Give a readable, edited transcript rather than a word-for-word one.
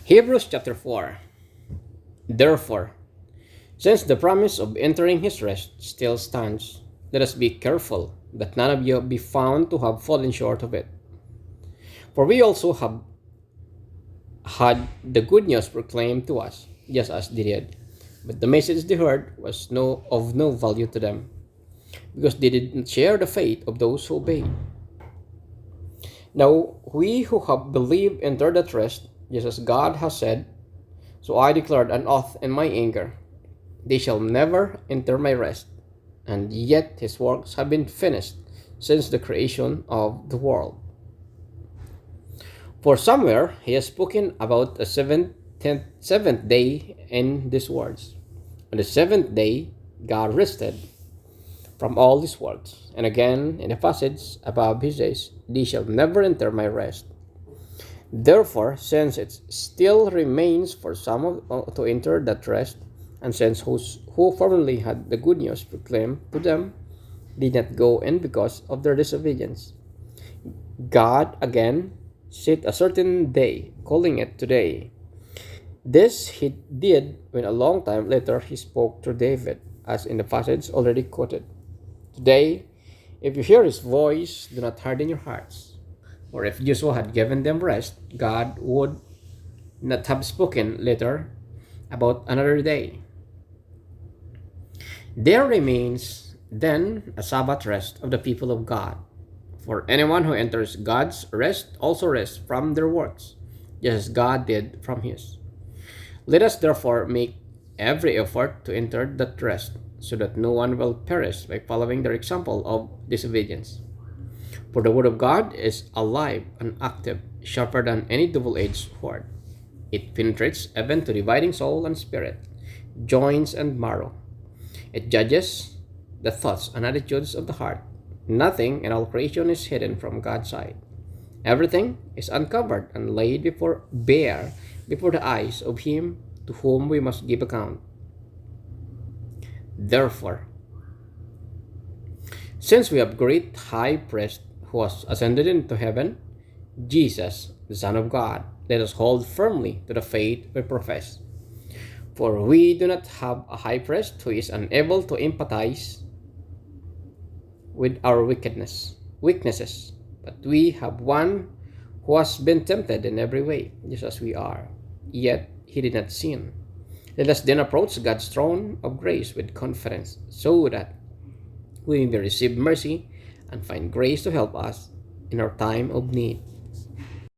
Hebrews chapter 4. Therefore, since the promise of entering his rest still stands, let us be careful that none of you be found to have fallen short of it. For we also have had the good news proclaimed to us, just as they did. But the message they heard was of no value to them, because they did not share the faith of those who obeyed. Now we who have believed enter that rest, just as God has said, so I declared an oath in my anger, they shall never enter my rest. And yet his works have been finished since the creation of the world. For somewhere he has spoken about a seventh day in these words. On the seventh day, God rested from all his works. And again, in the passage above, he says, they shall never enter my rest. Therefore, since it still remains for some to enter that rest, and since who formerly had the good news proclaimed to them did not go in because of their disobedience, God again set a certain day, calling it today. This he did when a long time later he spoke to David, as in the passage already quoted. Today, if you hear his voice, do not harden your hearts. For if Joshua had given them rest, God would not have spoken later about another day. There remains then a Sabbath rest of the people of God. For anyone who enters God's rest also rests from their works, just as God did from his. Let us therefore make every effort to enter that rest, so that no one will perish by following their example of disobedience. For the word of God is alive and active, sharper than any double-edged sword. It penetrates even to dividing soul and spirit, joints and marrow. It judges the thoughts and attitudes of the heart. Nothing in all creation is hidden from God's sight. Everything is uncovered and laid bare before the eyes of him to whom we must give account. Therefore, since we have great high priest who has ascended into heaven, Jesus, the Son of God, let us hold firmly to the faith we profess. For we do not have a high priest who is unable to empathize with our weaknesses, but we have one who has been tempted in every way, just as we are, yet he did not sin. Let us then approach God's throne of grace with confidence, so that we may receive mercy and find grace to help us in our time of need.